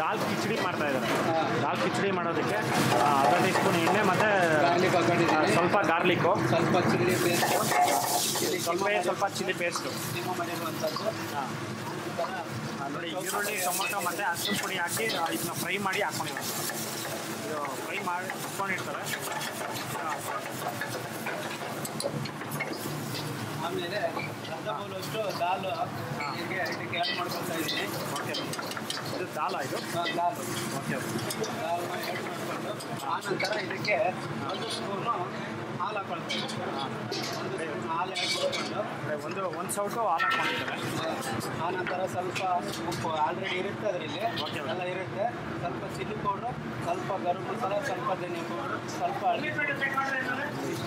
ದಾಲ್ ಕಿಚಡಿ ಮಾಡ್ತಾ ಇದ್ದಾರೆ. ದಾಲ್ ಕಿಚಡಿ ಮಾಡೋದಕ್ಕೆ ಅರ್ಧ ಟೀ ಸ್ಪೂನ್ ಎಣ್ಣೆ ಮತ್ತು ಗಾರ್ಲಿಕ್ ಹಾಕೊಂಡಿದ್ದೀನಿ, ಸ್ವಲ್ಪ ಗಾರ್ಲಿಕ್ಕು, ಸ್ವಲ್ಪ ಚಿಲ್ಲಿ ಪೇಸ್ಟು, ಸ್ವಲ್ಪ ಚಿಲ್ಲಿ ಪೇಸ್ಟು. ನಿಮ್ಮ ಮನೆಯಲ್ಲಿರುವಂಥದ್ದು. ಹಾಂ ನೋಡಿ, ಈರುಳ್ಳಿ ಟೊಮೊಟೊ ಮತ್ತು ಅರಿಶಿನ ಪುಡಿ ಹಾಕಿ ಇದನ್ನ ಫ್ರೈ ಮಾಡಿ ಹಾಕ್ಕೊಂಡಿದ್ದಾರೆ. ಇದು ಫ್ರೈ ಮಾಡಿ ಹಾಕ್ಕೊಂಡಿರ್ತಾರೆ. ಆಮೇಲೆ ಅರ್ಧ ಬೌಲಷ್ಟು ದಾಲು ಇದಕ್ಕೆ ಆ್ಯಡ್ ಮಾಡ್ಕೊಳ್ತಾ ಇದ್ದೀನಿ. ಓಕೆ, ಇದು ದಾಲ್ ಇದು ದಾಲು ಓಕೆ. ದಾಲ್ನ ಆ್ಯಡ್ ಮಾಡಿಕೊಂಡು ಆನಂತರ ಇದಕ್ಕೆ 1 ಸ್ಪೂನು ಹಾಲು ಹಾಕೊಳ್ತೀವಿ. 1 ಸ್ಪೂನ್ ಹಾಲು ಆ್ಯಡ್ ಮಾಡಿಕೊಂಡು ಒಂದು ಸೌಟು ಹಾಲು ಹಾಕ್ಕೊಂಡಿದ್ದಾರೆ. ಆನಂತರ ಸ್ವಲ್ಪ ಉಪ್ಪು ಆಲ್ರೆಡಿ ಇರುತ್ತೆ ಅದರಲ್ಲಿ, ಎಲ್ಲ ಇರುತ್ತೆ. ಸ್ವಲ್ಪ ಚಿಲ್ಲಿ ಪೌಡ್ರು, ಸ್ವಲ್ಪ ಗರಂ ಮಸಾಲ, ಸ್ವಲ್ಪ ಧನಿಯಾ ಪೌಡ್ರು, ಸ್ವಲ್ಪ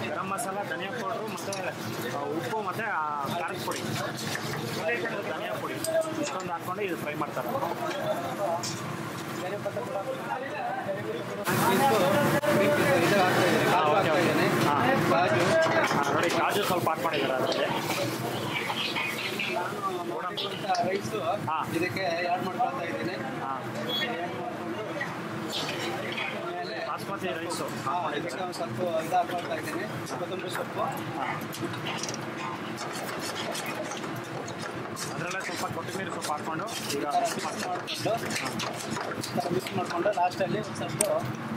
ಗರಂ ಮಸಾಲ, ಧನಿಯಾ ಪೌಡ್ರು ಮತ್ತು ಉಪ್ಪು ಮತ್ತು ಖಾರದ ಪುಡಿ, ಧನಿಯಾ ಪುಡಿ ಇಷ್ಟೊಂದು ಹಾಕ್ಕೊಂಡು ಇದು ಫ್ರೈ ಮಾಡ್ತಾರೆ. ಧನಿಯಾ ಪತ್ರ ಕೂಡ ಇದು ಹಾಕ್ತಾ ಇದ್ದೀನಿ. ಕಾಜು ನೋಡಿ, ಕಾಜು ಸ್ವಲ್ಪ ಹಾಕ್ಕೊಂಡಿದ್ದಾರೆ ಅದರಲ್ಲಿ. ರೈಸು ಇದಕ್ಕೆ ಆ್ಯಡ್ ಮಾಡ್ಕೊಳ್ತಾ ಇದ್ದೀನಿ. ಬಾಸ್ಮತಿ ರೈಸು ಇದಕ್ಕೆ ಒಂದು ಸ್ವಲ್ಪ ಇದು ಹಾಕ್ಕೊಳ್ತಾ ಇದ್ದೀನಿ, ಕೊತ್ತಂಬರಿ ಸೊಪ್ಪು, ಅದರಲ್ಲೇ ಸ್ವಲ್ಪ ಕೊತ್ತಂಬರಿ ಸೊಪ್ಪು ಹಾಕ್ಕೊಂಡು ಈಗ ಮಿಕ್ಸ್ ಮಾಡಿಕೊಂಡು ಲಾಸ್ಟಲ್ಲಿ ಒಂದು ಸ್ವಲ್ಪ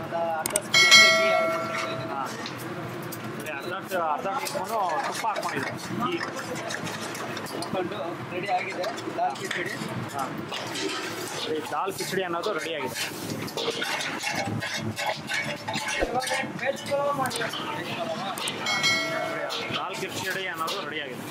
ಒಂದು ಅರ್ಧ ಸ್ಪೂನ್ ಗೀ ಆ್ಯಡ್ ಮಾಡ್ಕೊಳ್ತಾ ಇದ್ದೀನಿ. ಅರ್ಧ ಟೀ ಸ್ಪೂನು ತುಪ್ಪ ಹಾಕ್ಕೊಂಡಿದ್ದೆ. ಈ ಹಾಕ್ಕೊಂಡು ರೆಡಿ ಆಗಿದೆ ದಾಲ್ ಕಿಚಡಿ. ದಾಲ್ ಕಿಚಡಿ ಅನ್ನೋದು ರೆಡಿಯಾಗಿದೆ. ದಾಲ್ ಕಿಚಡಿ ಅನ್ನೋದು ರೆಡಿಯಾಗಿದೆ.